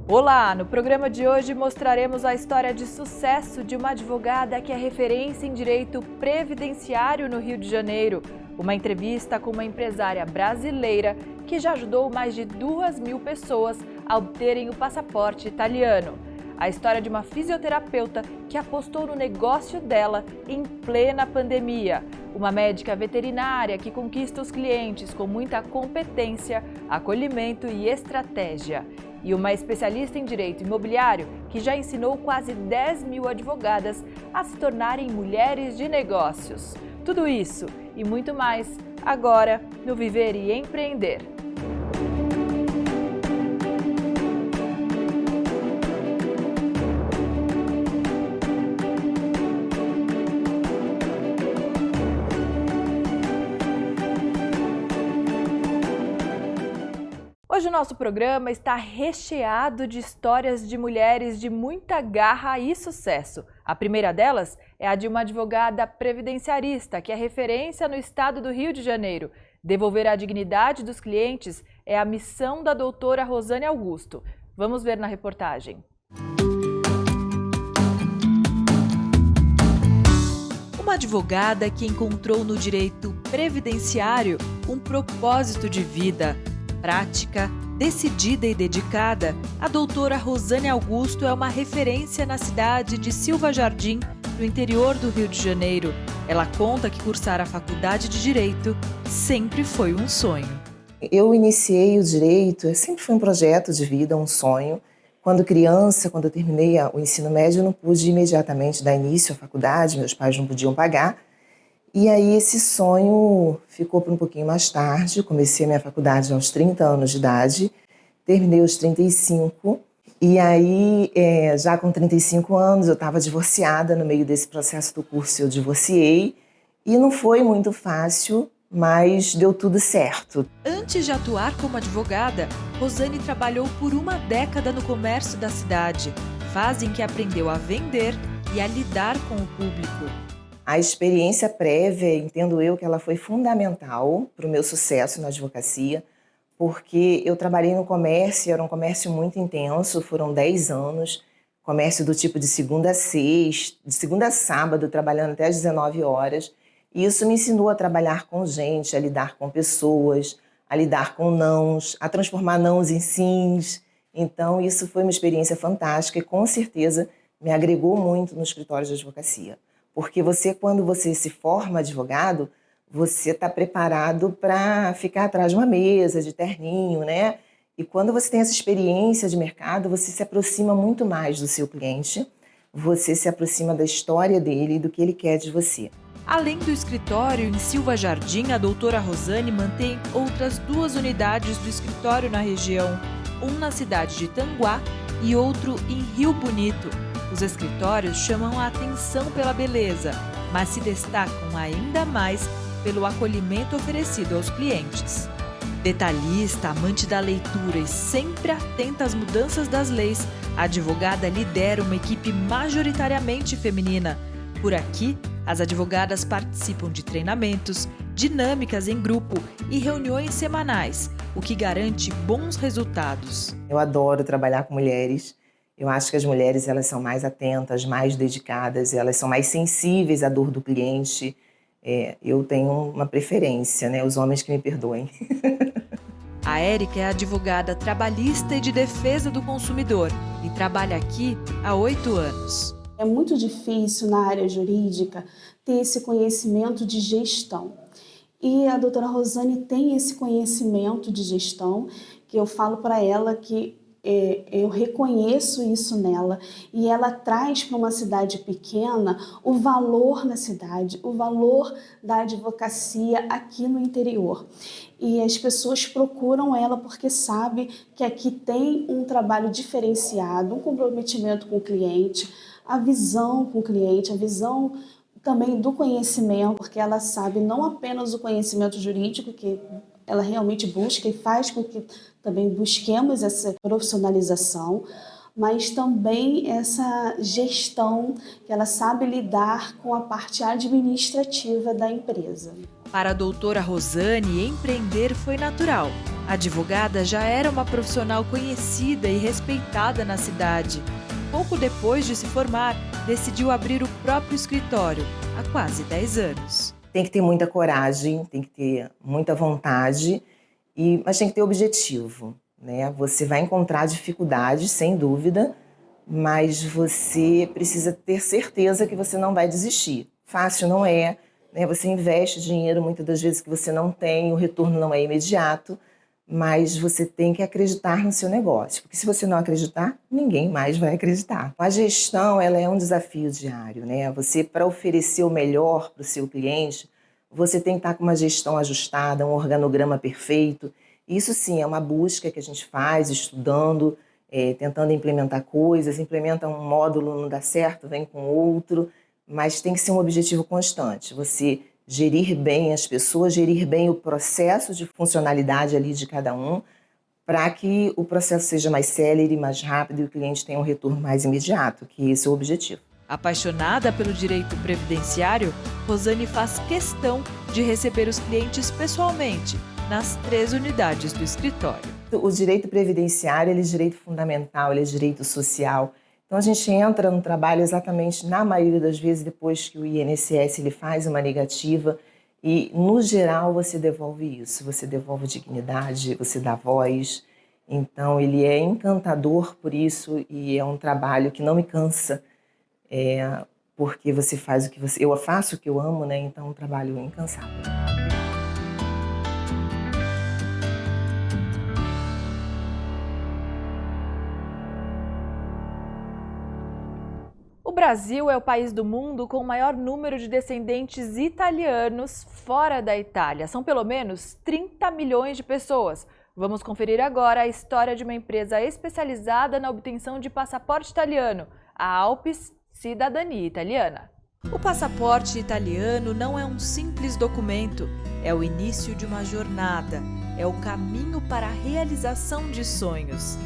Olá! No programa de hoje mostraremos a história de sucesso de uma advogada que é referência em direito previdenciário no Rio de Janeiro. Uma entrevista com uma empresária brasileira que já ajudou mais de 2.000 pessoas a obterem o passaporte italiano. A história de uma fisioterapeuta que apostou no negócio dela em plena pandemia. Uma médica veterinária que conquista os clientes com muita competência, acolhimento e estratégia. E uma especialista em direito imobiliário que já ensinou quase 10.000 advogadas a se tornarem mulheres de negócios. Tudo isso e muito mais agora no Viver e Empreender. Hoje o nosso programa está recheado de histórias de mulheres de muita garra e sucesso. A primeira delas é a de uma advogada previdenciarista que é referência no estado do Rio de Janeiro. Devolver a dignidade dos clientes é a missão da doutora Rosane Augusto. Vamos ver na reportagem. Uma advogada que encontrou no direito previdenciário um propósito de vida. Prática, decidida e dedicada, a doutora Rosane Augusto é uma referência na cidade de Silva Jardim, no interior do Rio de Janeiro. Ela conta que cursar a faculdade de Direito sempre foi um sonho. Eu iniciei o direito, sempre foi um projeto de vida, um sonho. Quando criança, quando eu terminei o ensino médio, eu não pude imediatamente dar início à faculdade, meus pais não podiam pagar. E aí esse sonho ficou para um pouquinho mais tarde. Comecei a minha faculdade aos 30 anos de idade, terminei aos 35. E aí, já com 35 anos, eu estava divorciada. No meio desse processo do curso eu divorciei. E não foi muito fácil, mas deu tudo certo. Antes de atuar como advogada, Rosane trabalhou por uma década no comércio da cidade, fase em que aprendeu a vender e a lidar com o público. A experiência prévia, entendo eu que ela foi fundamental para o meu sucesso na advocacia, porque eu trabalhei no comércio, era um comércio muito intenso, foram 10 anos, comércio do tipo de segunda a sexta, de segunda a sábado, trabalhando até às 19 horas. E isso me ensinou a trabalhar com gente, a lidar com pessoas, a lidar com nãos, a transformar nãos em sims. Então isso foi uma experiência fantástica e com certeza me agregou muito no escritório de advocacia. Porque quando você se forma advogado, você está preparado para ficar atrás de uma mesa, de terninho, né? E quando você tem essa experiência de mercado, você se aproxima muito mais do seu cliente, você se aproxima da história dele e do que ele quer de você. Além do escritório em Silva Jardim, a doutora Rosane mantém outras 2 unidades do escritório na região, um na cidade de Tanguá e outro em Rio Bonito. Os escritórios chamam a atenção pela beleza, mas se destacam ainda mais pelo acolhimento oferecido aos clientes. Detalhista, amante da leitura e sempre atenta às mudanças das leis, a advogada lidera uma equipe majoritariamente feminina. Por aqui, as advogadas participam de treinamentos, dinâmicas em grupo e reuniões semanais, o que garante bons resultados. Eu adoro trabalhar com mulheres. Eu acho que as mulheres elas são mais atentas, mais dedicadas, elas são mais sensíveis à dor do cliente. Eu tenho uma preferência, né? Os homens que me perdoem. A Érica é advogada trabalhista e de defesa do consumidor e trabalha aqui há 8 anos. É muito difícil na área jurídica ter esse conhecimento de gestão. E a doutora Rosane tem esse conhecimento de gestão, que eu falo para ela que eu reconheço isso nela, e ela traz para uma cidade pequena o valor na cidade, o valor da advocacia aqui no interior. E as pessoas procuram ela porque sabem que aqui tem um trabalho diferenciado, um comprometimento com o cliente, a visão com o cliente, a visão também do conhecimento, porque ela sabe não apenas o conhecimento jurídico, que ela realmente busca e faz com que também busquemos essa profissionalização, mas também essa gestão que ela sabe lidar com a parte administrativa da empresa. Para a doutora Rosane, empreender foi natural. A advogada já era uma profissional conhecida e respeitada na cidade. Pouco depois de se formar, decidiu abrir o próprio escritório, há quase 10 anos. Tem que ter muita coragem, tem que ter muita vontade, mas tem que ter objetivo, né? Você vai encontrar dificuldades, sem dúvida, mas você precisa ter certeza que você não vai desistir. Fácil não é, né? Você investe dinheiro muitas das vezes que você não tem, o retorno não é imediato, mas você tem que acreditar no seu negócio, porque se você não acreditar, ninguém mais vai acreditar. A gestão, ela é um desafio diário, né? Você, para oferecer o melhor para o seu cliente, você tem que estar com uma gestão ajustada, um organograma perfeito. Isso sim é uma busca que a gente faz, estudando, tentando implementar coisas, implementa um módulo, não dá certo, vem com outro, mas tem que ser um objetivo constante. Você gerir bem as pessoas, gerir bem o processo de funcionalidade ali de cada um, para que o processo seja mais célere, mais rápido e o cliente tenha um retorno mais imediato, que esse é o objetivo. Apaixonada pelo direito previdenciário, Rosane faz questão de receber os clientes pessoalmente, nas 3 unidades do escritório. O direito previdenciário, ele é direito fundamental, ele é direito social. Então a gente entra no trabalho exatamente, na maioria das vezes, depois que o INSS ele faz uma negativa e, no geral, você devolve isso. Você devolve dignidade, você dá voz. Então ele é encantador por isso e é um trabalho que não me cansa, porque você faz o que você... Eu faço o que eu amo, né? Então é um trabalho incansável. O Brasil é o país do mundo com o maior número de descendentes italianos fora da Itália. São pelo menos 30 milhões de pessoas. Vamos conferir agora a história de uma empresa especializada na obtenção de passaporte italiano, a Alpes Cidadania Italiana. O passaporte italiano não é um simples documento, é o início de uma jornada, é o caminho para a realização de sonhos.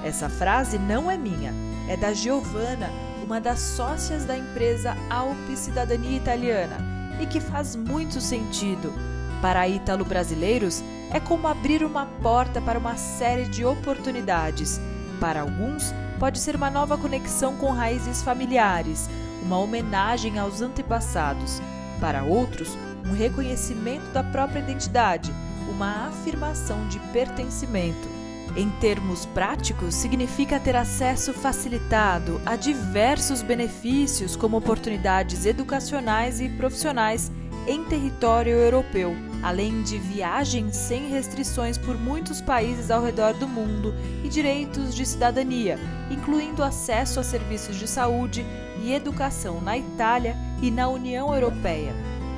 Essa frase não é minha, é da Giovanna, uma das sócias da empresa Alpes Cidadania Italiana, e que faz muito sentido. Para ítalo-brasileiros, é como abrir uma porta para uma série de oportunidades. Para alguns, pode ser uma nova conexão com raízes familiares, uma homenagem aos antepassados. Para outros, um reconhecimento da própria identidade, uma afirmação de pertencimento. Em termos práticos, significa ter acesso facilitado a diversos benefícios, como oportunidades educacionais e profissionais em território europeu, além de viagens sem restrições por muitos países ao redor do mundo e direitos de cidadania, incluindo acesso a serviços de saúde e educação na Itália e na União Europeia.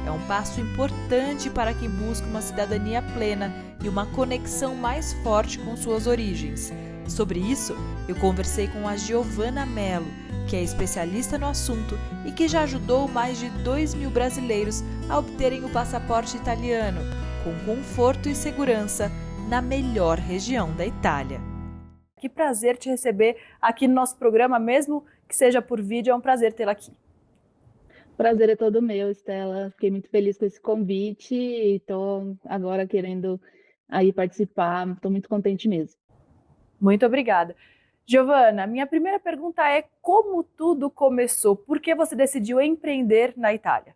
É um passo importante para quem busca uma cidadania plena e uma conexão mais forte com suas origens. Sobre isso, eu conversei com a Giovanna Mello, que é especialista no assunto e que já ajudou mais de 2.000 brasileiros a obterem o passaporte italiano, com conforto e segurança, na melhor região da Itália. Que prazer te receber aqui no nosso programa, mesmo que seja por vídeo, é um prazer tê-la aqui. O prazer é todo meu, Estela. Fiquei muito feliz com esse convite e estou agora querendo aí participar. Estou muito contente mesmo. Muito obrigada. Giovanna, minha primeira pergunta é como tudo começou? Por que você decidiu empreender na Itália?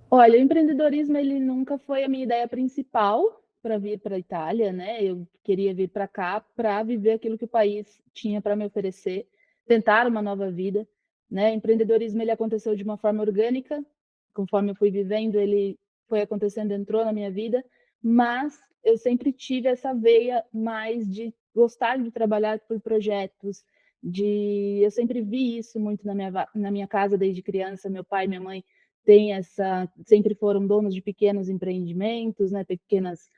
Olha, o empreendedorismo ele nunca foi a minha ideia principal para vir para a Itália, né? Eu queria vir para cá para viver aquilo que o país tinha para me oferecer, tentar uma nova vida, né? O empreendedorismo ele aconteceu de uma forma orgânica, conforme eu fui vivendo, ele foi acontecendo, entrou na minha vida, mas eu sempre tive essa veia mais de gostar de trabalhar por projetos, eu sempre vi isso muito na minha casa desde criança. Meu pai e minha mãe sempre foram donos de pequenos empreendimentos, né, pequenas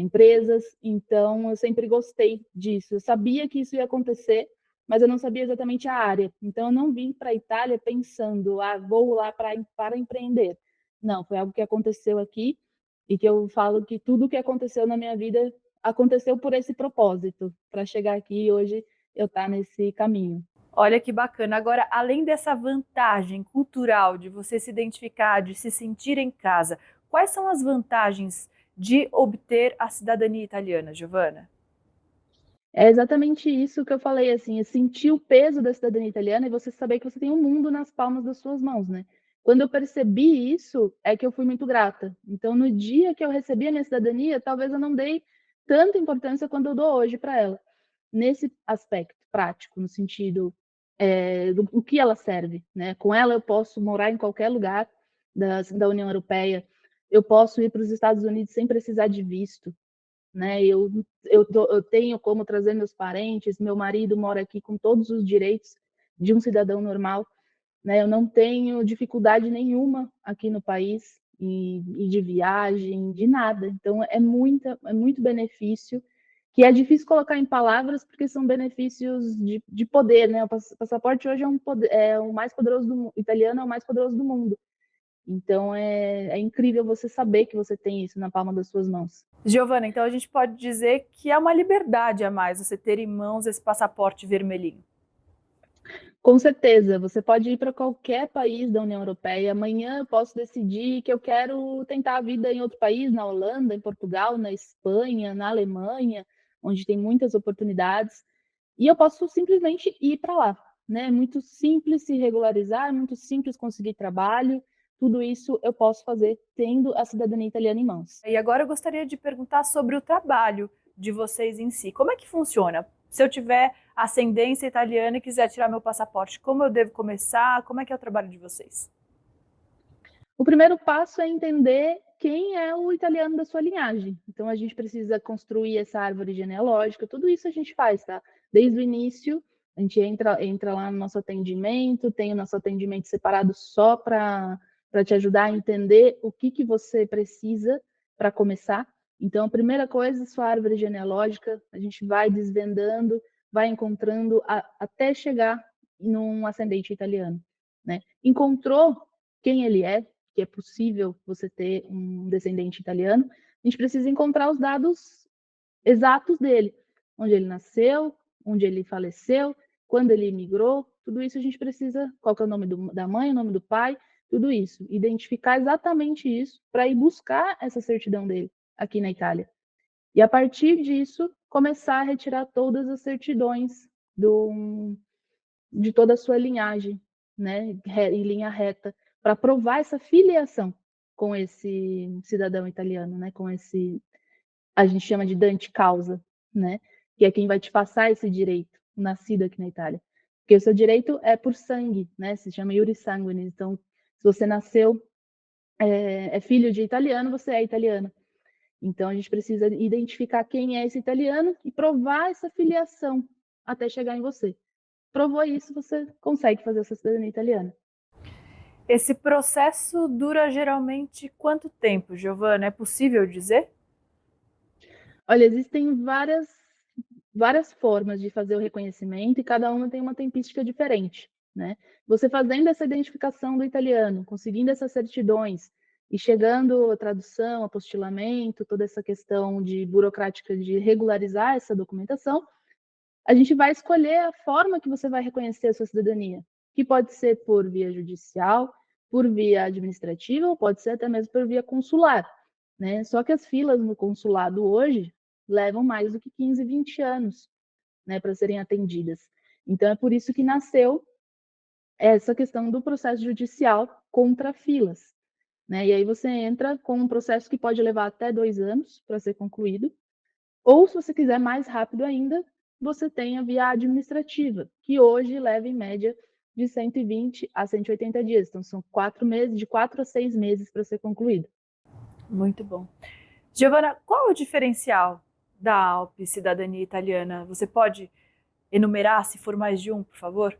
empresas, então eu sempre gostei disso. Eu sabia que isso ia acontecer, mas eu não sabia exatamente a área. Então eu não vim para a Itália pensando, vou lá para empreender. Não, foi algo que aconteceu aqui e que eu falo que tudo que aconteceu na minha vida aconteceu por esse propósito, para chegar aqui hoje eu estar nesse caminho. Olha que bacana. Agora, além dessa vantagem cultural de você se identificar, de se sentir em casa, quais são as vantagens de obter a cidadania italiana, Giovana? É exatamente isso que eu falei, assim, é sentir o peso da cidadania italiana e você saber que você tem o mundo nas palmas das suas mãos, né. Quando eu percebi isso, é que eu fui muito grata. Então, no dia que eu recebi a minha cidadania, talvez eu não dei tanta importância quanto eu dou hoje para ela, nesse aspecto prático, no sentido, do o que ela serve, né. Com ela eu posso morar em qualquer lugar da União Europeia, eu posso ir para os Estados Unidos sem precisar de visto, né, eu tenho como trazer meus parentes, meu marido mora aqui com todos os direitos de um cidadão normal, né, eu não tenho dificuldade nenhuma aqui no país, e de viagem, de nada. Então é muito benefício, que é difícil colocar em palavras, porque são benefícios de poder, né, o passaporte hoje é o mais poderoso do italiano é o mais poderoso do mundo. Então é incrível você saber que você tem isso na palma das suas mãos. Giovana, então a gente pode dizer que é uma liberdade a mais você ter em mãos esse passaporte vermelhinho. Com certeza, você pode ir para qualquer país da União Europeia. Amanhã eu posso decidir que eu quero tentar a vida em outro país, na Holanda, em Portugal, na Espanha, na Alemanha, onde tem muitas oportunidades, e eu posso simplesmente ir para lá, né? É muito simples se regularizar, é muito simples conseguir trabalho, tudo isso eu posso fazer tendo a cidadania italiana em mãos. E agora eu gostaria de perguntar sobre o trabalho de vocês em si. Como é que funciona? Se eu tiver ascendência italiana e quiser tirar meu passaporte, como eu devo começar? Como é que é o trabalho de vocês? O primeiro passo é entender quem é o italiano da sua linhagem. Então a gente precisa construir essa árvore genealógica, tudo isso a gente faz, tá? Desde o início, a gente entra lá no nosso atendimento, tem o nosso atendimento separado só para te ajudar a entender o que você precisa para começar. Então, a primeira coisa, sua árvore genealógica, a gente vai desvendando, vai encontrando até chegar num ascendente italiano, né? Encontrou quem ele é, que é possível você ter um descendente italiano, a gente precisa encontrar os dados exatos dele, onde ele nasceu, onde ele faleceu, quando ele imigrou, tudo isso a gente precisa, qual que é o nome da mãe, o nome do pai, tudo isso, identificar exatamente isso para ir buscar essa certidão dele aqui na Itália. E a partir disso, começar a retirar todas as certidões de toda a sua linhagem, né, em linha reta, para provar essa filiação com esse cidadão italiano, né, com esse, a gente chama de dante causa, né, que é quem vai te passar esse direito, nascido aqui na Itália. Porque o seu direito é por sangue, né, se chama iuris sanguinis, então se você nasceu, é filho de italiano, você é italiano. Então a gente precisa identificar quem é esse italiano e provar essa filiação até chegar em você. Provou isso, você consegue fazer essa cidadania italiana. Esse processo dura geralmente quanto tempo, Giovana? É possível dizer? Olha, existem várias formas de fazer o reconhecimento e cada uma tem uma tempística diferente, né. Você fazendo essa identificação do italiano, conseguindo essas certidões e chegando à tradução, apostilamento, toda essa questão de burocrática de regularizar essa documentação, a gente vai escolher a forma que você vai reconhecer a sua cidadania, que pode ser por via judicial, por via administrativa ou pode ser até mesmo por via consular, né. Só que as filas no consulado hoje levam mais do que 15, 20 anos, né, para serem atendidas. Então é por isso que nasceu essa questão do processo judicial contra filas, né. E aí você entra com um processo que pode levar até 2 anos para ser concluído, ou se você quiser mais rápido ainda, você tem a via administrativa, que hoje leva em média de 120 a 180 dias. Então são 4 meses, de 4 a 6 meses para ser concluído. Muito bom. Giovana, qual é o diferencial da Alp Cidadania Italiana? Você pode enumerar, se for mais de um, por favor?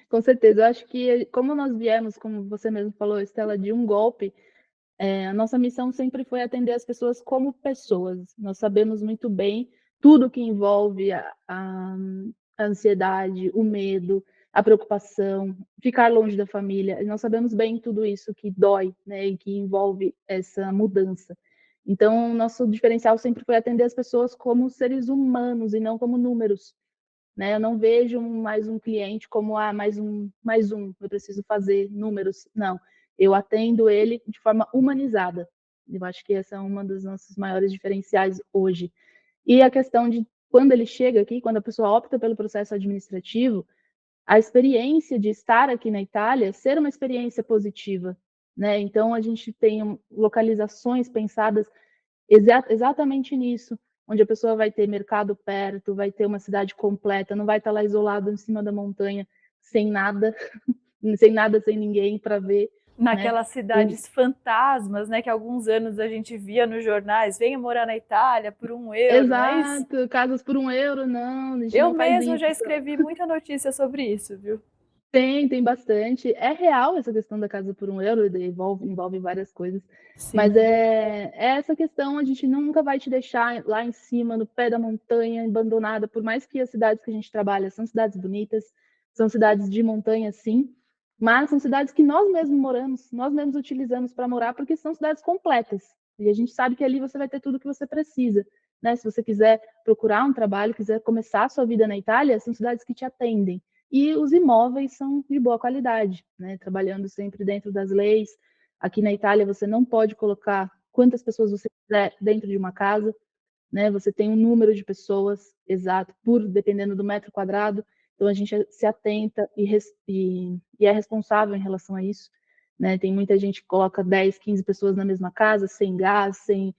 Com certeza, eu acho que como nós viemos, como você mesmo falou, Estela, de um golpe, a nossa missão sempre foi atender as pessoas como pessoas. Nós sabemos muito bem tudo que envolve a ansiedade, o medo, a preocupação, ficar longe da família. Nós sabemos bem tudo isso que dói, né, e que envolve essa mudança. Então, nosso diferencial sempre foi atender as pessoas como seres humanos e não como números, né? Eu não vejo mais um cliente como mais um, eu preciso fazer números. Não, eu atendo ele de forma humanizada. Eu acho que essa é uma dos nossos maiores diferenciais hoje. E a questão de quando ele chega aqui, quando a pessoa opta pelo processo administrativo, a experiência de estar aqui na Itália ser uma experiência positiva, né? Então a gente tem localizações pensadas exatamente nisso, onde a pessoa vai ter mercado perto, vai ter uma cidade completa, não vai estar lá isolado em cima da montanha, sem nada, sem ninguém para ver. Naquelas cidades fantasmas, né, que há alguns anos a gente via nos jornais, venha morar na Itália por €1, Exato, não é isso? casas por €1, não, a gente Eu não faz mesmo isso. já escrevi muita notícia sobre isso, viu? Tem bastante. É real essa questão da casa por €1, envolve várias coisas. Sim. Mas é essa questão, a gente nunca vai te deixar lá em cima, no pé da montanha, abandonada, por mais que as cidades que a gente trabalha são cidades bonitas, são cidades de montanha, sim, mas são cidades que nós mesmos moramos, nós mesmos utilizamos para morar, porque são cidades completas. E a gente sabe que ali você vai ter tudo o que você precisa, né? Se você quiser procurar um trabalho, quiser começar a sua vida na Itália, são cidades que te atendem. E os imóveis são de boa qualidade, né? Trabalhando sempre dentro das leis. Aqui na Itália você não pode colocar quantas pessoas você quiser dentro de uma casa, né? Você tem um número de pessoas exato, dependendo do metro quadrado. Então a gente se atenta e é responsável em relação a isso, né? Tem muita gente que coloca 10, 15 pessoas na mesma casa, sem gás, sem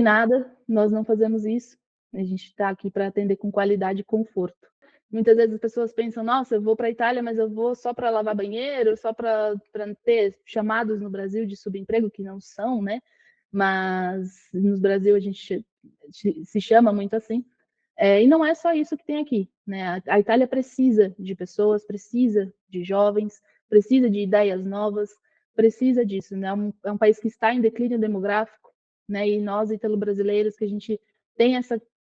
nada. Nós não fazemos isso. A gente está aqui para atender com qualidade e conforto. Muitas vezes as pessoas pensam, nossa, eu vou para a Itália, mas eu vou só para lavar banheiro, só para ter chamados no Brasil de subemprego, que não são, né? Mas no Brasil a gente se chama muito assim. E não é só isso que tem aqui, né? A Itália precisa de pessoas, precisa de jovens, precisa de ideias novas, precisa disso, né? É um país que está em declínio demográfico, né? E nós, italo-brasileiros, que a gente tem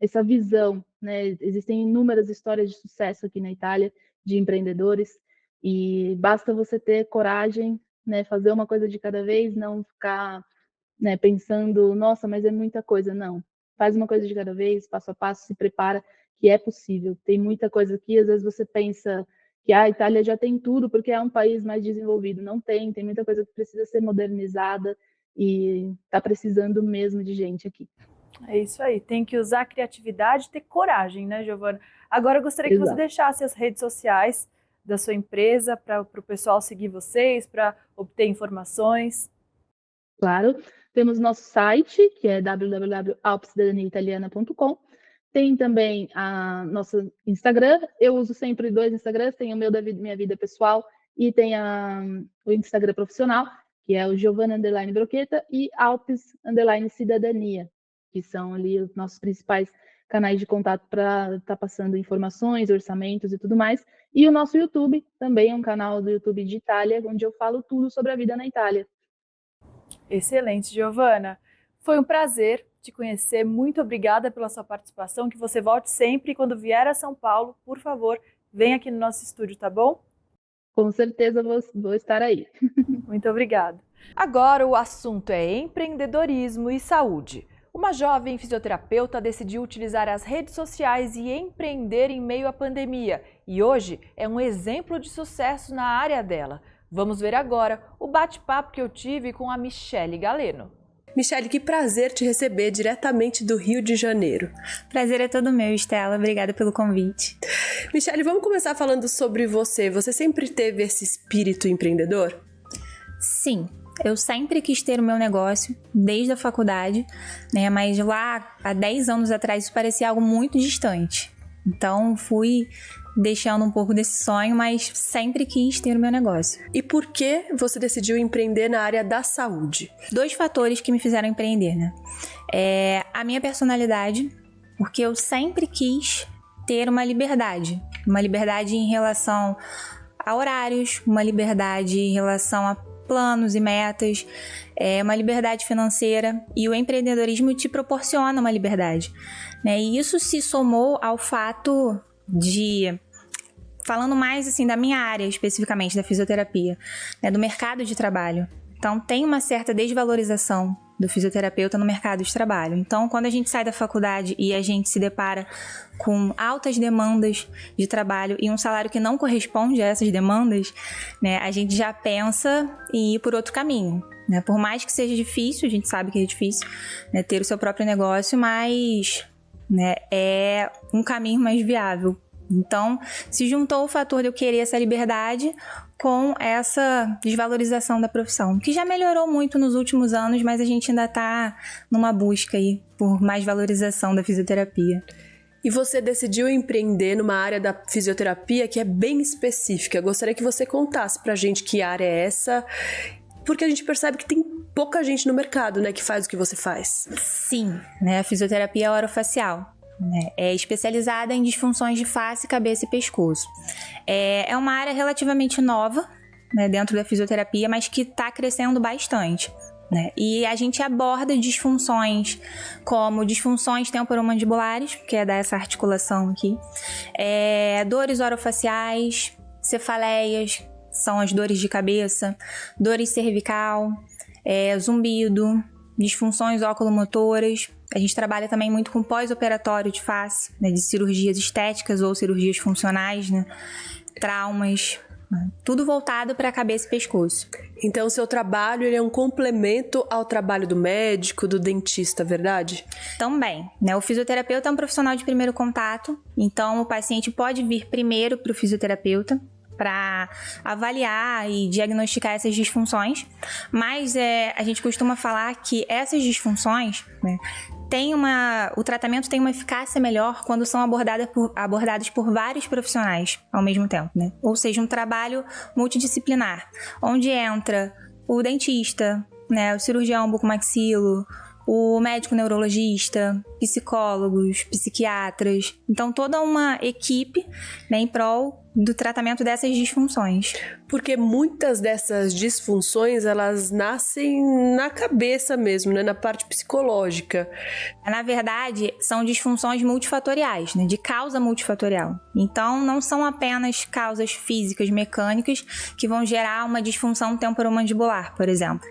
essa visão, né? Existem inúmeras histórias de sucesso aqui na Itália, de empreendedores, e basta você ter coragem, né? Fazer uma coisa de cada vez, não ficar, né, pensando, nossa, mas é muita coisa. Não, faz uma coisa de cada vez, passo a passo, se prepara, que é possível. Tem muita coisa aqui, às vezes você pensa que a Itália já tem tudo porque é um país mais desenvolvido. Não tem muita coisa que precisa ser modernizada e está precisando mesmo de gente aqui. É isso aí, tem que usar a criatividade e ter coragem, né, Giovana? Agora eu gostaria que você deixasse as redes sociais da sua empresa para o pessoal seguir vocês, para obter informações. Claro, temos nosso site, que é www.alpcidadaniaitaliana.com. Tem também a nossa Instagram. Eu uso sempre 2 Instagrams, tem o meu da minha vida pessoal e tem o Instagram profissional, que é o Giovana_Brocheta e Alpes_Cidadania, que são ali os nossos principais canais de contato para estar passando informações, orçamentos e tudo mais. E o nosso YouTube também é um canal do YouTube de Itália, onde eu falo tudo sobre a vida na Itália. Excelente, Giovana. Foi um prazer te conhecer. Muito obrigada pela sua participação. Que você volte sempre. E quando vier a São Paulo, por favor, venha aqui no nosso estúdio, tá bom? Com certeza vou estar aí. Muito obrigada. Agora o assunto é empreendedorismo e saúde. Uma jovem fisioterapeuta decidiu utilizar as redes sociais e empreender em meio à pandemia. E hoje é um exemplo de sucesso na área dela. Vamos ver agora o bate-papo que eu tive com a Michele Galeno. Michele, que prazer te receber diretamente do Rio de Janeiro. Prazer é todo meu, Estela. Obrigada pelo convite. Michele, vamos começar falando sobre você. Você sempre teve esse espírito empreendedor? Sim, eu sempre quis ter o meu negócio, desde a faculdade, né? Mas lá, há 10 anos atrás, isso parecia algo muito distante. Então, fui deixando um pouco desse sonho, mas sempre quis ter o meu negócio. E por que você decidiu empreender na área da saúde? 2 fatores que me fizeram empreender, né? A minha personalidade, porque eu sempre quis ter uma liberdade em relação a horários, uma liberdade em relação a planos e metas, uma liberdade financeira, e o empreendedorismo te proporciona uma liberdade, né? E isso se somou ao fato de, falando mais assim da minha área especificamente, da fisioterapia, né, do mercado de trabalho. Então tem uma certa desvalorização do fisioterapeuta no mercado de trabalho. Então, quando a gente sai da faculdade e a gente se depara com altas demandas de trabalho e um salário que não corresponde a essas demandas, né, a gente já pensa em ir por outro caminho, né? Por mais que seja difícil, a gente sabe que é difícil, né, ter o seu próprio negócio, mas, né, é um caminho mais viável. Então, se juntou o fator de eu querer essa liberdade com essa desvalorização da profissão, que já melhorou muito nos últimos anos, mas a gente ainda está numa busca aí por mais valorização da fisioterapia. E você decidiu empreender numa área da fisioterapia que é bem específica. Eu gostaria que você contasse pra gente que área é essa, porque a gente percebe que tem pouca gente no mercado, né, que faz o que você faz. Sim, né, a fisioterapia orofacial. É especializada em disfunções de face, cabeça e pescoço. É uma área relativamente nova, né, dentro da fisioterapia, mas que está crescendo bastante, né? E a gente aborda disfunções como disfunções temporomandibulares, que é dessa articulação aqui, dores orofaciais, cefaleias, são as dores de cabeça, dores cervical, zumbido, disfunções oculomotoras. A gente trabalha também muito com pós-operatório de face, né, de cirurgias estéticas ou cirurgias funcionais, né, traumas, né, tudo voltado para a cabeça e pescoço. Então, o seu trabalho ele é um complemento ao trabalho do médico, do dentista, verdade? Também, né, o fisioterapeuta é um profissional de primeiro contato, então o paciente pode vir primeiro para o fisioterapeuta para avaliar e diagnosticar essas disfunções, mas a gente costuma falar que essas disfunções, né, o tratamento tem uma eficácia melhor quando são abordados por vários profissionais ao mesmo tempo, né? Ou seja, um trabalho multidisciplinar, onde entra o dentista, né, o cirurgião bucomaxilo, o médico neurologista, psicólogos, psiquiatras. Então, toda uma equipe, né, em prol do tratamento dessas disfunções. Porque muitas dessas disfunções, elas nascem na cabeça mesmo, né? Na parte psicológica. Na verdade, são disfunções multifatoriais, né? De causa multifatorial. Então, não são apenas causas físicas, mecânicas, que vão gerar uma disfunção temporomandibular, por exemplo,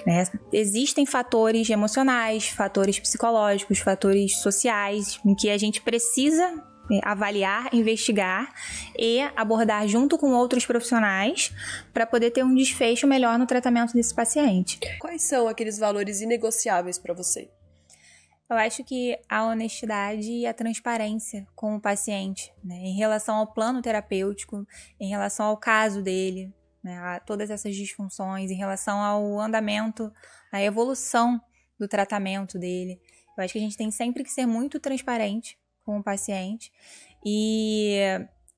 né? Existem fatores emocionais, fatores psicológicos, fatores sociais, em que a gente precisa avaliar, investigar e abordar junto com outros profissionais para poder ter um desfecho melhor no tratamento desse paciente. Quais são aqueles valores inegociáveis para você? Eu acho que a honestidade e a transparência com o paciente, né, em relação ao plano terapêutico, em relação ao caso dele, né, a todas essas disfunções, em relação ao andamento, à evolução do tratamento dele. Eu acho que a gente tem sempre que ser muito transparente com o paciente, e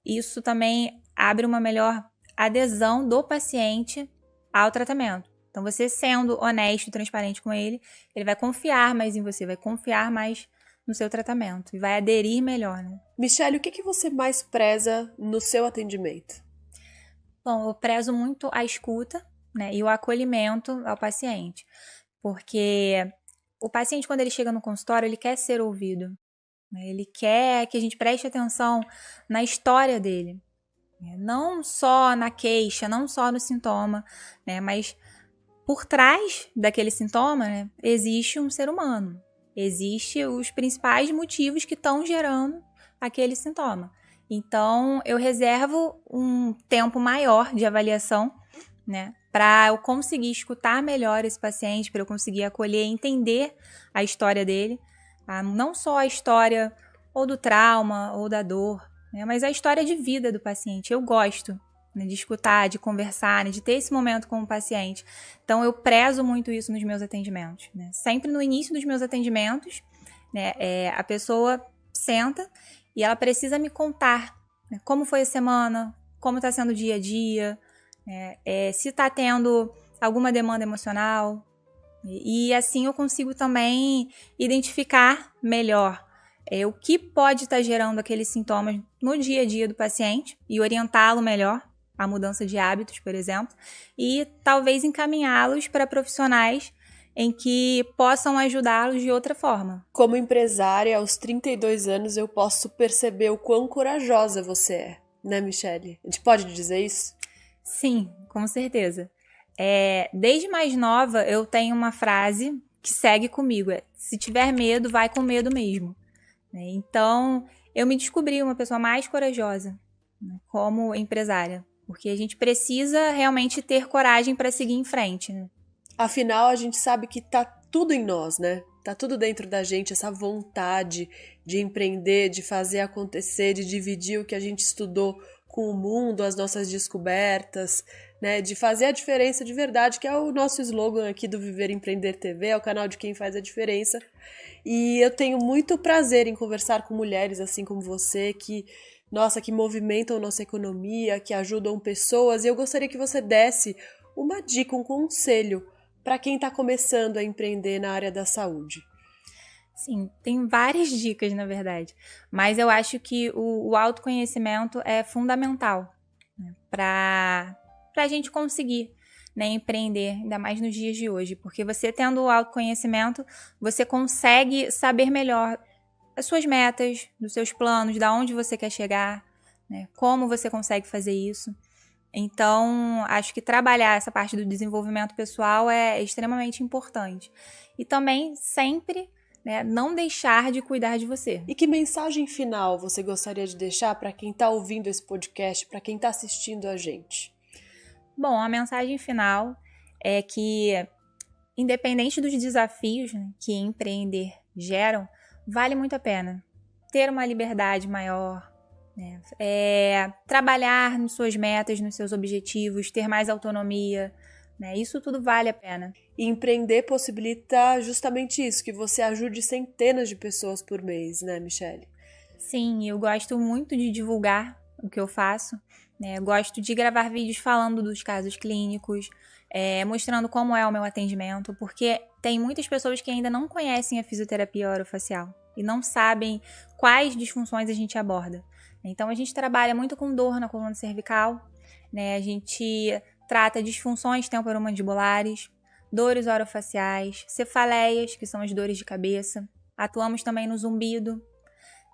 isso também abre uma melhor adesão do paciente ao tratamento. Então, você sendo honesto e transparente com ele, ele vai confiar mais em você, vai confiar mais no seu tratamento e vai aderir melhor, né? Michele, o que você mais preza no seu atendimento? Bom, eu prezo muito a escuta, né, e o acolhimento ao paciente, porque o paciente, quando ele chega no consultório, ele quer ser ouvido. Ele quer que a gente preste atenção na história dele, não só na queixa, não só no sintoma, né? Mas por trás daquele sintoma, né, existe um ser humano, existem os principais motivos que estão gerando aquele sintoma. Então, eu reservo um tempo maior de avaliação, né, para eu conseguir escutar melhor esse paciente, para eu conseguir acolher e entender a história dele. Não só a história ou do trauma ou da dor, né, mas a história de vida do paciente. Eu gosto, né, de escutar, de conversar, né, de ter esse momento com o paciente. Então, eu prezo muito isso nos meus atendimentos, né. Sempre no início dos meus atendimentos, né, a pessoa senta e ela precisa me contar, né, como foi a semana, como está sendo o dia a dia, né, se está tendo alguma demanda emocional. E assim eu consigo também identificar melhor o que pode estar gerando aqueles sintomas no dia a dia do paciente e orientá-lo melhor, a mudança de hábitos, por exemplo, e talvez encaminhá-los para profissionais em que possam ajudá-los de outra forma. Como empresária, aos 32 anos, eu posso perceber o quão corajosa você é, né, Michele? A gente pode dizer isso? Sim, com certeza. Desde mais nova, eu tenho uma frase que segue comigo. Se tiver medo, vai com medo mesmo. Né? Então, eu me descobri uma pessoa mais corajosa, né, como empresária. Porque a gente precisa realmente ter coragem para seguir em frente. Né? Afinal, a gente sabe que tá tudo em nós, né? Tá tudo dentro da gente, essa vontade de empreender, de fazer acontecer, de dividir o que a gente estudou com o mundo, as nossas descobertas, né? De fazer a diferença de verdade, que é o nosso slogan aqui do Viver Empreender TV, é o canal de quem faz a diferença. E eu tenho muito prazer em conversar com mulheres assim como você, que movimentam nossa economia, que ajudam pessoas. E eu gostaria que você desse uma dica, um conselho para quem está começando a empreender na área da saúde. Sim, tem várias dicas, na verdade. Mas eu acho que o autoconhecimento é fundamental, né, para a gente conseguir, né, empreender, ainda mais nos dias de hoje. Porque você tendo o autoconhecimento, você consegue saber melhor as suas metas, dos seus planos, da onde você quer chegar, né, como você consegue fazer isso. Então, acho que trabalhar essa parte do desenvolvimento pessoal é extremamente importante. E também, sempre, né, não deixar de cuidar de você. E que mensagem final você gostaria de deixar para quem está ouvindo esse podcast, para quem está assistindo a gente? Bom, a mensagem final é que, independente dos desafios, né, que empreender geram, vale muito a pena ter uma liberdade maior, né? Trabalhar nas suas metas, nos seus objetivos, ter mais autonomia, né? Isso tudo vale a pena. E empreender possibilita justamente isso, que você ajude centenas de pessoas por mês, né, Michele? Sim, eu gosto muito de divulgar o que eu faço, né? Eu gosto de gravar vídeos falando dos casos clínicos, mostrando como é o meu atendimento, porque tem muitas pessoas que ainda não conhecem a fisioterapia orofacial e não sabem quais disfunções a gente aborda. Então, a gente trabalha muito com dor na coluna cervical, né? A gente trata disfunções temporomandibulares, dores orofaciais, cefaleias, que são as dores de cabeça. Atuamos também no zumbido,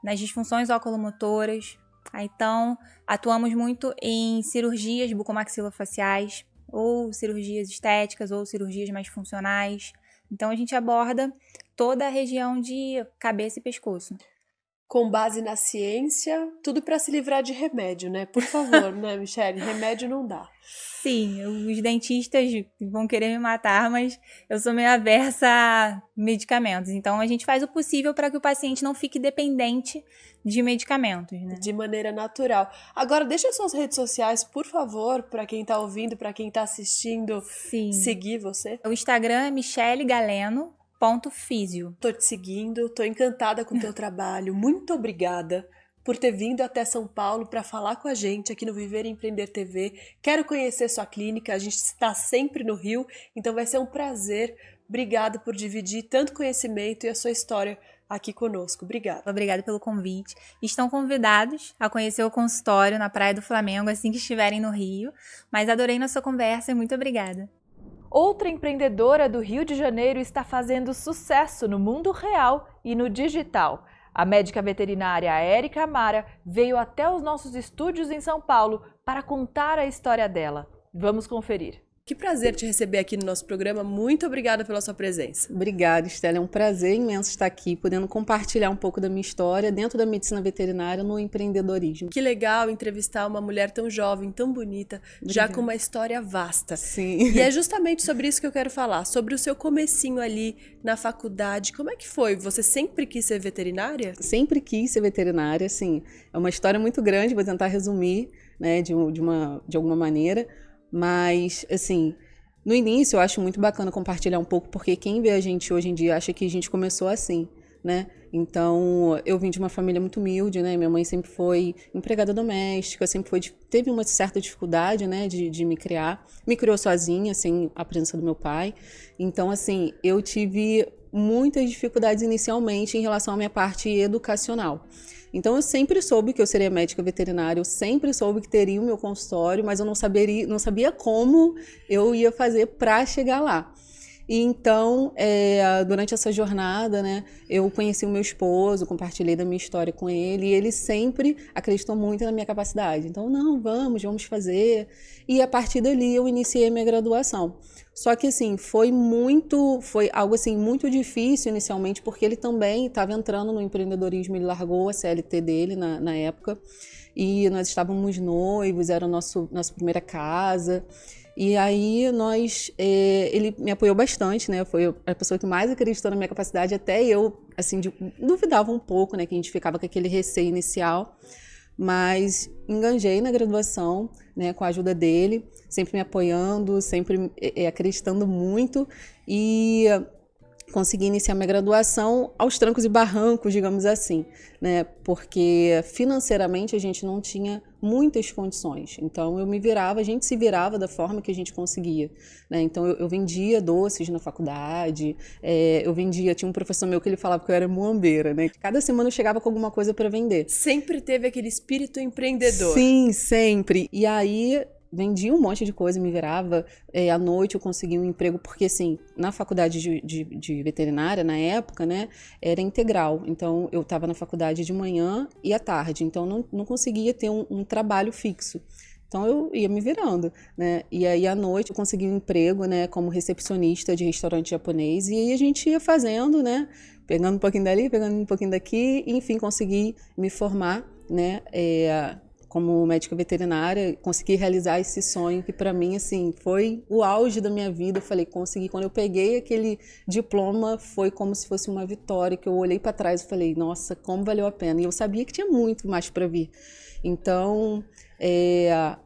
nas disfunções oculomotoras. Então, atuamos muito em cirurgias bucomaxilofaciais, ou cirurgias estéticas, ou cirurgias mais funcionais. Então, a gente aborda toda a região de cabeça e pescoço. Com base na ciência, tudo para se livrar de remédio, né? Por favor, né, Michele? Remédio não dá. Sim, os dentistas vão querer me matar, mas eu sou meio aversa a medicamentos. Então, a gente faz o possível para que o paciente não fique dependente de medicamentos, né? De maneira natural. Agora, deixa suas redes sociais, por favor, para quem está ouvindo, para quem está assistindo, seguir você. O Instagram é michelegaleno.fisio. Tô te seguindo, tô encantada com o teu trabalho. Muito obrigada por ter vindo até São Paulo para falar com a gente aqui no Viver Empreender TV. Quero conhecer sua clínica, a gente está sempre no Rio, então vai ser um prazer. Obrigada por dividir tanto conhecimento e a sua história aqui conosco. Obrigada. Obrigada pelo convite. Estão convidados a conhecer o consultório na Praia do Flamengo assim que estiverem no Rio, mas adorei nossa conversa e muito obrigada. Outra empreendedora do Rio de Janeiro está fazendo sucesso no mundo real e no digital. A médica veterinária Érica Amara veio até os nossos estúdios em São Paulo para contar a história dela. Vamos conferir. Que prazer te receber aqui no nosso programa. Muito obrigada pela sua presença. Obrigada, Estela. É um prazer imenso estar aqui, podendo compartilhar um pouco da minha história dentro da medicina veterinária no empreendedorismo. Que legal entrevistar uma mulher tão jovem, tão bonita, já com uma história vasta. Sim. E é justamente sobre isso que eu quero falar, sobre o seu comecinho ali na faculdade. Como é que foi? Você sempre quis ser veterinária? Sempre quis ser veterinária, sim. É uma história muito grande, vou tentar resumir, né, de alguma maneira. Mas, assim, no início eu acho muito bacana compartilhar um pouco, porque quem vê a gente hoje em dia acha que a gente começou assim, né? Então, eu vim de uma família muito humilde, né? Minha mãe sempre foi empregada doméstica, teve uma certa dificuldade, né, de me criar. Me criou sozinha, sem a presença do meu pai. Então, assim, eu tive muitas dificuldades inicialmente em relação à minha parte educacional. Então, eu sempre soube que eu seria médica veterinária, eu sempre soube que teria o meu consultório, mas eu não sabia como eu ia fazer para chegar lá. E então, durante essa jornada, né, eu conheci o meu esposo, compartilhei da minha história com ele, e ele sempre acreditou muito na minha capacidade. Então, não, vamos fazer. E a partir dali eu iniciei a minha graduação. Só que assim, foi algo assim muito difícil inicialmente, porque ele também estava entrando no empreendedorismo, ele largou a CLT dele na época, e nós estávamos noivos, era nossa primeira casa. E aí ele me apoiou bastante, né? Foi a pessoa que mais acreditou na minha capacidade, até eu, assim, duvidava um pouco, né? Que a gente ficava com aquele receio inicial, mas enganjei na graduação, né? Com a ajuda dele, sempre me apoiando, sempre acreditando muito, e consegui iniciar minha graduação aos trancos e barrancos, digamos assim, né? Porque financeiramente a gente não tinha muitas condições. Então a gente se virava da forma que a gente conseguia, né? Então eu vendia doces na faculdade, tinha um professor meu que ele falava que eu era muambeira, né? Cada semana eu chegava com alguma coisa para vender. Sempre teve aquele espírito empreendedor. Sim, sempre. E aí vendi um monte de coisa, me virava. À noite eu consegui um emprego, porque assim, na faculdade de veterinária, na época, né, era integral. Então eu estava na faculdade de manhã e à tarde, então não conseguia ter um trabalho fixo. Então eu ia me virando, né? E aí à noite eu consegui um emprego, né, como recepcionista de restaurante japonês, e aí a gente ia fazendo, né, pegando um pouquinho dali, pegando um pouquinho daqui, e, enfim, consegui me formar, né, como médica veterinária, consegui realizar esse sonho que para mim, assim, foi o auge da minha vida. Eu falei, consegui. Quando eu peguei aquele diploma, foi como se fosse uma vitória, que eu olhei para trás e falei, nossa, como valeu a pena. E eu sabia que tinha muito mais para vir. Então,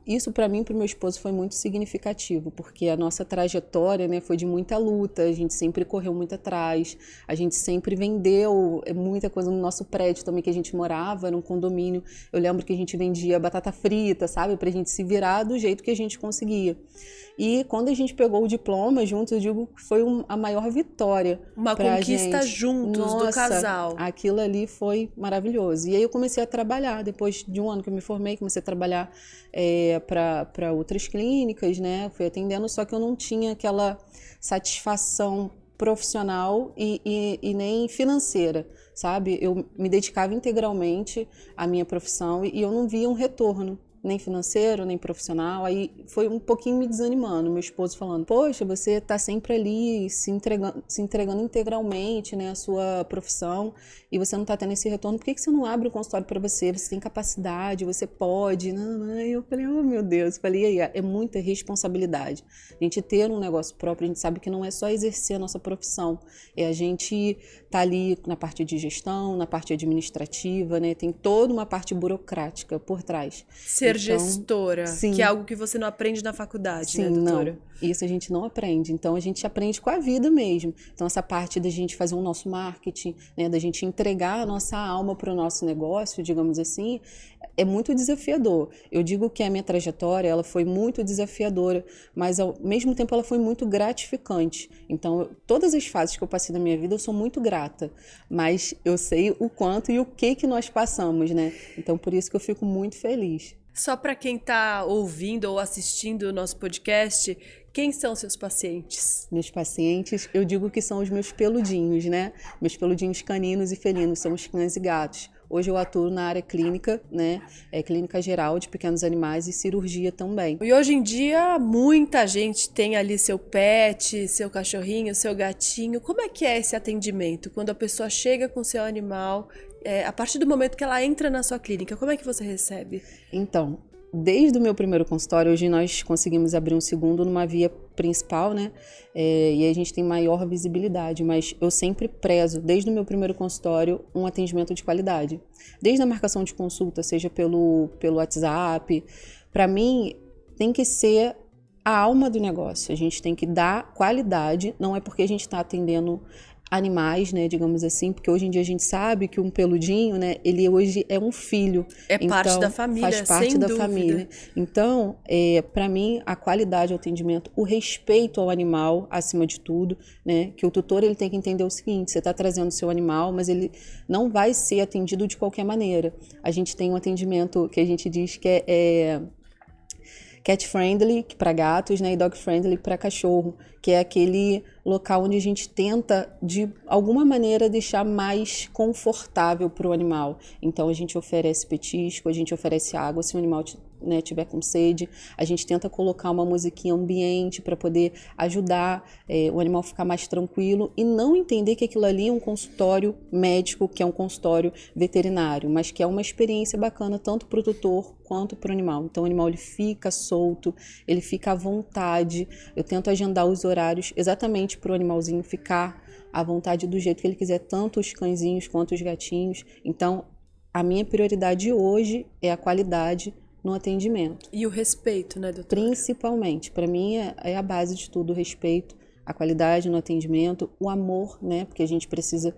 isso para mim e para o meu esposo foi muito significativo, porque a nossa trajetória, né, foi de muita luta, a gente sempre correu muito atrás, a gente sempre vendeu muita coisa no nosso prédio também que a gente morava, era um condomínio. Eu lembro que a gente vendia batata frita, sabe, pra gente se virar do jeito que a gente conseguia. E quando a gente pegou o diploma juntos, eu digo que foi a maior vitória. Uma conquista juntos do casal. Aquilo ali foi maravilhoso. E aí eu comecei a trabalhar, depois de um ano que eu me formei, comecei a trabalhar para outras clínicas, né? Fui atendendo, só que eu não tinha aquela satisfação profissional e nem financeira, sabe? Eu me dedicava integralmente à minha profissão e eu não via um retorno, nem financeiro, nem profissional. Aí foi um pouquinho me desanimando, meu esposo falando, poxa, você tá sempre ali se entregando integralmente, né, a sua profissão, e você não tá tendo esse retorno, por que você não abre um consultório para você? Você tem capacidade, você pode. E eu falei, oh meu Deus, falei, é muita responsabilidade. A gente ter um negócio próprio, a gente sabe que não é só exercer a nossa profissão, a gente tá ali na parte de gestão, na parte administrativa, né, tem toda uma parte burocrática por trás. Ser gestora, sim, que é algo que você não aprende na faculdade, sim, né, doutora? Não, isso a gente não aprende. Então, a gente aprende com a vida mesmo. Então, essa parte da gente fazer o nosso marketing, né, da gente entregar a nossa alma para o nosso negócio, digamos assim, é muito desafiador. Eu digo que a minha trajetória, ela foi muito desafiadora, mas ao mesmo tempo ela foi muito gratificante. Então, todas as fases que eu passei na minha vida, eu sou muito grata, mas eu sei o quanto e o que nós passamos, né? Então, por isso que eu fico muito feliz. Só para quem está ouvindo ou assistindo o nosso podcast, quem são seus pacientes? Meus pacientes, eu digo que são os meus peludinhos, né? Meus peludinhos caninos e felinos, são os cães e gatos. Hoje eu atuo na área clínica, né? Clínica geral de pequenos animais e cirurgia também. E hoje em dia, muita gente tem ali seu pet, seu cachorrinho, seu gatinho. Como é que é esse atendimento? Quando a pessoa chega com seu animal, a partir do momento que ela entra na sua clínica, como é que você recebe? Então, desde o meu primeiro consultório, hoje nós conseguimos abrir um segundo numa via principal, né? E aí a gente tem maior visibilidade, mas eu sempre prezo, desde o meu primeiro consultório, um atendimento de qualidade. Desde a marcação de consulta, seja pelo WhatsApp, para mim tem que ser a alma do negócio. A gente tem que dar qualidade, não é porque a gente está atendendo animais, né, digamos assim, porque hoje em dia a gente sabe que um peludinho, né, ele hoje é um filho. É parte da família, faz parte sem da dúvida. família. Então, para mim, a qualidade do atendimento, o respeito ao animal, acima de tudo, né, que o tutor ele tem que entender o seguinte, você está trazendo o seu animal, mas ele não vai ser atendido de qualquer maneira. A gente tem um atendimento que a gente diz que é cat friendly para gatos, né, e dog friendly para cachorro, que é aquele local onde a gente tenta, de alguma maneira, deixar mais confortável para o animal. Então, a gente oferece petisco, a gente oferece água se o animal tiver com sede. A gente tenta colocar uma musiquinha ambiente para poder ajudar o animal a ficar mais tranquilo e não entender que aquilo ali é um consultório médico, que é um consultório veterinário, mas que é uma experiência bacana tanto para o tutor quanto para o animal. Então, o animal ele fica solto, ele fica à vontade. Eu tento agendar os horários exatamente para o animalzinho ficar à vontade do jeito que ele quiser, tanto os cãezinhos quanto os gatinhos. Então, a minha prioridade hoje é a qualidade no atendimento. E o respeito, né, doutora? Principalmente. Para mim é a base de tudo, o respeito, a qualidade no atendimento, o amor, né? Porque a gente precisa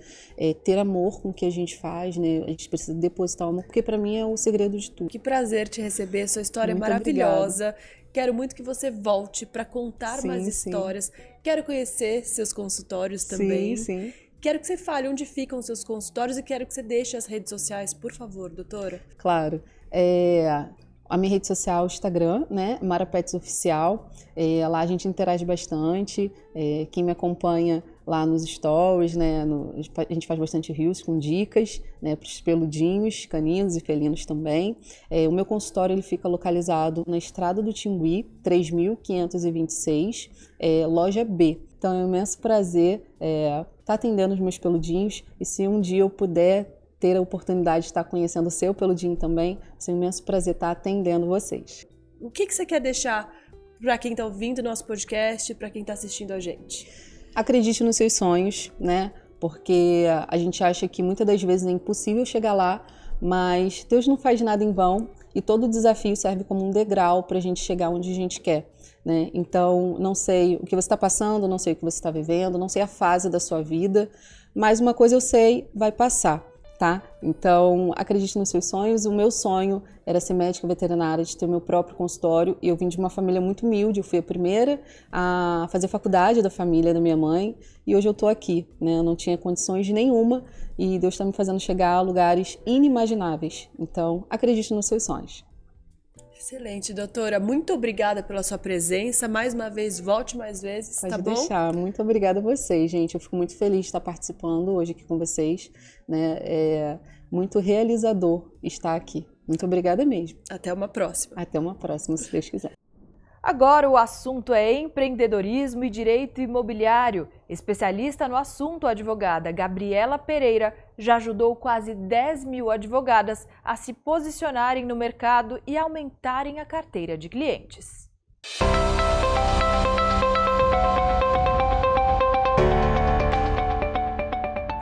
ter amor com o que a gente faz, né? A gente precisa depositar o amor, porque para mim é o segredo de tudo. Que prazer te receber, sua história Muito é maravilhosa. obrigada. Quero muito que você volte para contar mais histórias. Quero conhecer seus consultórios também. Sim. Quero que você fale onde ficam os seus consultórios e quero que você deixe as redes sociais, por favor, doutora. Claro. A minha rede social é o Instagram, né? Mara Pets Oficial. Lá a gente interage bastante. Quem me acompanha lá nos stories, né? A gente faz bastante reels com dicas, né? Para os peludinhos, caninos e felinos também. O meu consultório ele fica localizado na Estrada do Tingui, 3526, loja B. Então é um imenso prazer estar atendendo os meus peludinhos e se um dia eu puder ter a oportunidade de estar conhecendo o seu peludinho também, vai ser um imenso prazer estar atendendo vocês. O que você quer deixar para quem está ouvindo o nosso podcast, para quem está assistindo a gente? Acredite nos seus sonhos, né? Porque a gente acha que muitas das vezes é impossível chegar lá, mas Deus não faz nada em vão e todo desafio serve como um degrau para a gente chegar onde a gente quer, né? Então, não sei o que você está passando, não sei o que você está vivendo, não sei a fase da sua vida, mas uma coisa eu sei, vai passar. Tá? Então, acredite nos seus sonhos. O meu sonho era ser médica veterinária, de ter o meu próprio consultório. E eu vim de uma família muito humilde. Eu fui a primeira a fazer faculdade da família da minha mãe. E hoje eu estou aqui, né? Eu não tinha condições nenhuma e Deus está me fazendo chegar a lugares inimagináveis. Então, acredite nos seus sonhos. Excelente, doutora. Muito obrigada pela sua presença. Mais uma vez, volte mais vezes, Pode tá bom? deixar. Muito obrigada a vocês, gente. Eu fico muito feliz de estar participando hoje aqui com vocês, né? É muito realizador estar aqui. Muito obrigada mesmo. Até uma próxima. Até uma próxima, se Deus quiser. Agora o assunto é empreendedorismo e direito imobiliário. Especialista no assunto, a advogada Gabriela Pereira já ajudou quase 10 mil advogadas a se posicionarem no mercado e aumentarem a carteira de clientes.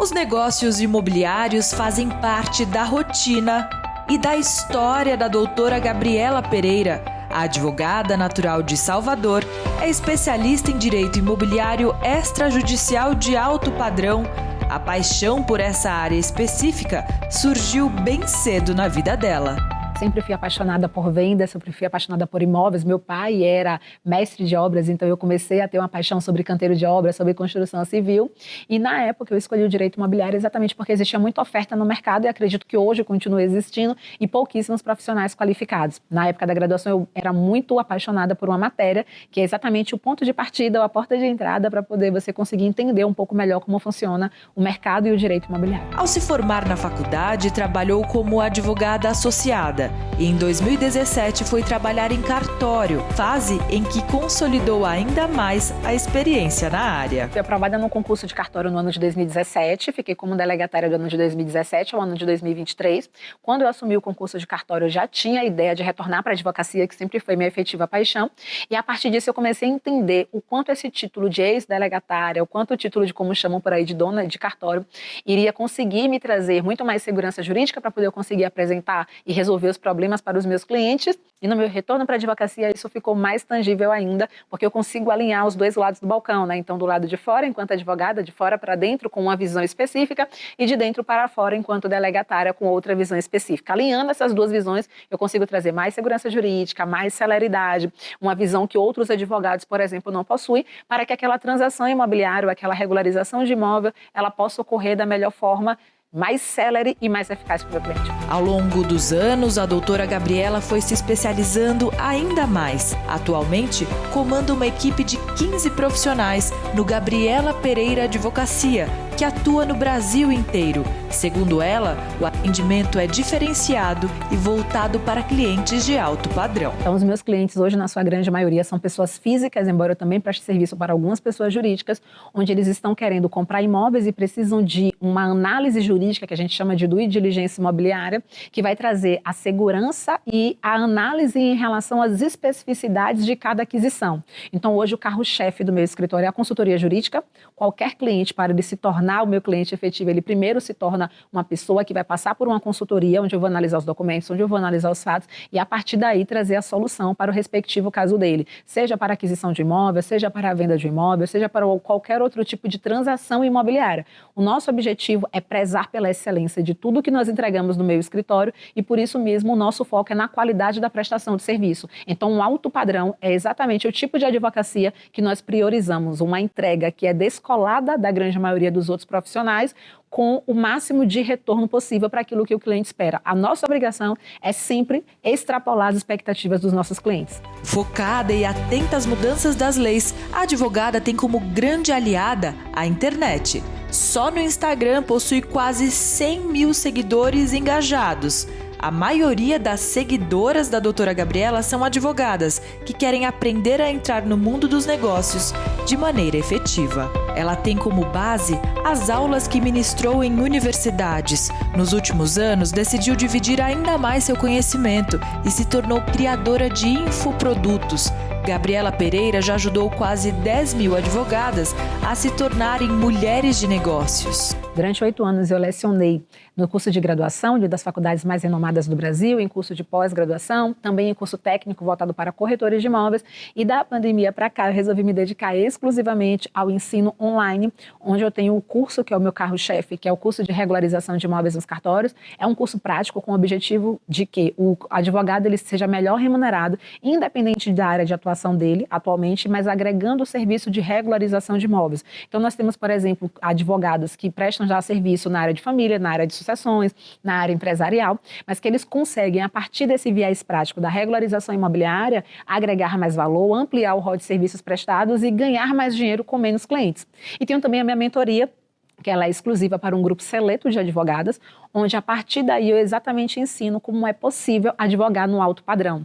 Os negócios imobiliários fazem parte da rotina e da história da doutora Gabriela Pereira. A advogada natural de Salvador é especialista em direito imobiliário extrajudicial de alto padrão. A paixão por essa área específica surgiu bem cedo na vida dela. Sempre fui apaixonada por vendas, sempre fui apaixonada por imóveis. Meu pai era mestre de obras, então eu comecei a ter uma paixão sobre canteiro de obras, sobre construção civil. E na época eu escolhi o direito imobiliário exatamente porque existia muita oferta no mercado e acredito que hoje continua existindo e pouquíssimos profissionais qualificados. Na época da graduação eu era muito apaixonada por uma matéria que é exatamente o ponto de partida ou a porta de entrada para poder você conseguir entender um pouco melhor como funciona o mercado e o direito imobiliário. Ao se formar na faculdade, trabalhou como advogada associada. E em 2017 foi trabalhar em cartório, fase em que consolidou ainda mais a experiência na área. Fui aprovada no concurso de cartório no ano de 2017, fiquei como delegatária do ano de 2017 ao ano de 2023. Quando eu assumi o concurso de cartório, eu já tinha a ideia de retornar para a advocacia, que sempre foi minha efetiva paixão. E a partir disso eu comecei a entender o quanto esse título de ex-delegatária, o quanto o título de, como chamam por aí, de dona de cartório, iria conseguir me trazer muito mais segurança jurídica para poder eu conseguir apresentar e resolver os problemas para os meus clientes. E no meu retorno para a advocacia, isso ficou mais tangível ainda, porque eu consigo alinhar os dois lados do balcão, né? Então, do lado de fora, enquanto advogada, de fora para dentro, com uma visão específica, e de dentro para fora, enquanto delegatária, com outra visão específica. Alinhando essas duas visões, eu consigo trazer mais segurança jurídica, mais celeridade, uma visão que outros advogados, por exemplo, não possuem, para que aquela transação imobiliária, aquela regularização de imóvel, ela possa ocorrer da melhor forma, mais célere e mais eficaz para o meu cliente. Ao longo dos anos, a doutora Gabriela foi se especializando ainda mais. Atualmente, comanda uma equipe de 15 profissionais no Gabriela Pereira Advocacia, que atua no Brasil inteiro. Segundo ela, o atendimento é diferenciado e voltado para clientes de alto padrão. Então, os meus clientes hoje, na sua grande maioria, são pessoas físicas, embora eu também preste serviço para algumas pessoas jurídicas, onde eles estão querendo comprar imóveis e precisam de uma análise jurídica, que a gente chama de due diligence imobiliária, que vai trazer a segurança e a análise em relação às especificidades de cada aquisição. Então, hoje, o carro-chefe do meu escritório é a consultoria jurídica. Qualquer cliente, para ele se tornar o meu cliente efetivo, ele primeiro se torna uma pessoa que vai passar por uma consultoria, onde eu vou analisar os documentos, onde eu vou analisar os fatos e, a partir daí, trazer a solução para o respectivo caso dele. Seja para a aquisição de imóvel, seja para a venda de imóvel, seja para qualquer outro tipo de transação imobiliária. O nosso objetivo é prezar pela excelência de tudo que nós entregamos no meu escritório e, por isso mesmo, o nosso foco é na qualidade da prestação de serviço. Então, um alto padrão é exatamente o tipo de advocacia que nós priorizamos, uma entrega que é descolada da grande maioria dos outros profissionais, com o máximo de retorno possível para aquilo que o cliente espera. A nossa obrigação é sempre extrapolar as expectativas dos nossos clientes. Focada e atenta às mudanças das leis, a advogada tem como grande aliada a internet. Só no Instagram possui quase 100 mil seguidores engajados. A maioria das seguidoras da doutora Gabriela são advogadas que querem aprender a entrar no mundo dos negócios de maneira efetiva. Ela tem como base as aulas que ministrou em universidades. Nos últimos anos, decidiu dividir ainda mais seu conhecimento e se tornou criadora de infoprodutos. Gabriela Pereira já ajudou quase 10 mil advogadas a se tornarem mulheres de negócios. Durante 8 anos eu lecionei no curso de graduação de uma das faculdades mais renomadas do Brasil, em curso de pós-graduação, também em curso técnico voltado para corretores de imóveis, e da pandemia para cá eu resolvi me dedicar exclusivamente ao ensino online, onde eu tenho o curso que é o meu carro-chefe, que é o curso de regularização de imóveis nos cartórios. É um curso prático com o objetivo de que o advogado ele seja melhor remunerado, independente da área de atuação dele atualmente, mas agregando o serviço de regularização de imóveis. Então nós temos, por exemplo, advogados que prestam já serviço na área de família, na área de sucessões, na área empresarial, mas que eles conseguem, a partir desse viés prático da regularização imobiliária, agregar mais valor, ampliar o rol de serviços prestados e ganhar mais dinheiro com menos clientes. E tenho também a minha mentoria, que ela é exclusiva para um grupo seleto de advogadas, onde a partir daí eu exatamente ensino como é possível advogar no alto padrão.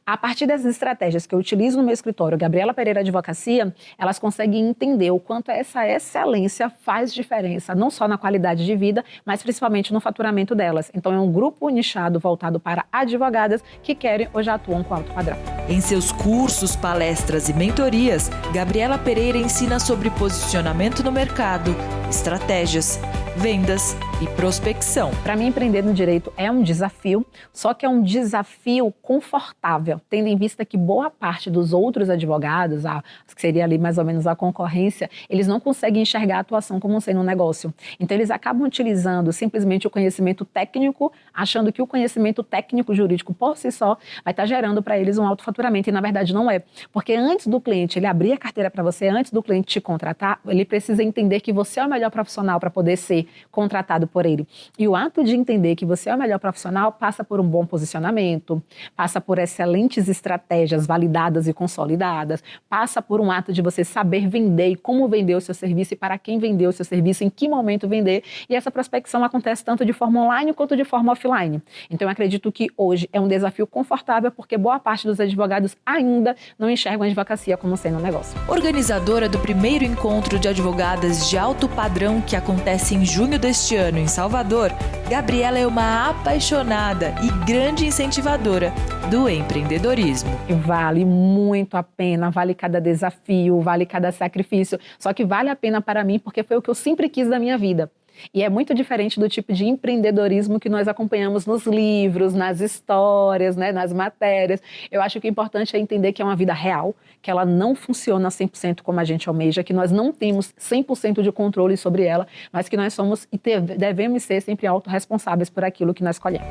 A partir dessas estratégias que eu utilizo no meu escritório, Gabriela Pereira Advocacia, elas conseguem entender o quanto essa excelência faz diferença, não só na qualidade de vida, mas principalmente no faturamento delas. Então é um grupo nichado voltado para advogadas que querem ou já atuam com alto padrão. Em seus cursos, palestras e mentorias, Gabriela Pereira ensina sobre posicionamento no mercado, estratégias, vendas e prospecção. Para mim, empreender no direito é um desafio, só que é um desafio confortável, tendo em vista que boa parte dos outros advogados, que seria ali mais ou menos a concorrência, eles não conseguem enxergar a atuação como sendo um negócio. Então, eles acabam utilizando simplesmente o conhecimento técnico, achando que o conhecimento técnico jurídico por si só vai estar gerando para eles um alto faturamento, e na verdade não é. Porque antes do cliente ele abrir a carteira para você, antes do cliente te contratar, ele precisa entender que você é o melhor profissional para poder ser contratado por ele. E o ato de entender que você é o melhor profissional passa por um bom posicionamento, passa por excelentes estratégias validadas e consolidadas, passa por um ato de você saber vender e como vender o seu serviço e para quem vender o seu serviço, em que momento vender. E essa prospecção acontece tanto de forma online quanto de forma offline. Então eu acredito que hoje é um desafio confortável porque boa parte dos advogados ainda não enxergam a advocacia como sendo um negócio. Organizadora do primeiro encontro de advogadas de alto padrão que acontece em junho deste ano em Salvador, Gabriela é uma apaixonada e grande incentivadora do empreendedorismo. Vale muito a pena, vale cada desafio, vale cada sacrifício, só que vale a pena para mim porque foi o que eu sempre quis da minha vida. E é muito diferente do tipo de empreendedorismo que nós acompanhamos nos livros, nas histórias, né, nas matérias. Eu acho que o importante é entender que é uma vida real, que ela não funciona 100% como a gente almeja, que nós não temos 100% de controle sobre ela, mas que nós somos e devemos ser sempre autorresponsáveis por aquilo que nós escolhemos.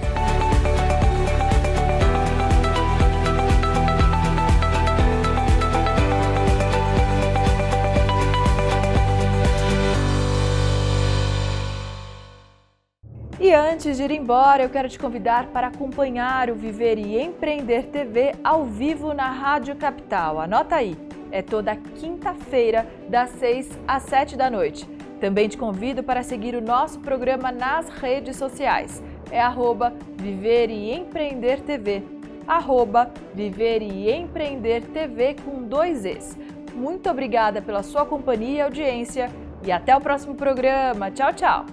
Antes de ir embora, eu quero te convidar para acompanhar o Viver e Empreender TV ao vivo na Rádio Capital. Anota aí, é toda quinta-feira, das 6 às 7 da noite. Também te convido para seguir o nosso programa nas redes sociais. É @Viver e Empreender TV. @Viver e Empreender TV com 2 Es. Muito obrigada pela sua companhia e audiência e até o próximo programa. Tchau, tchau!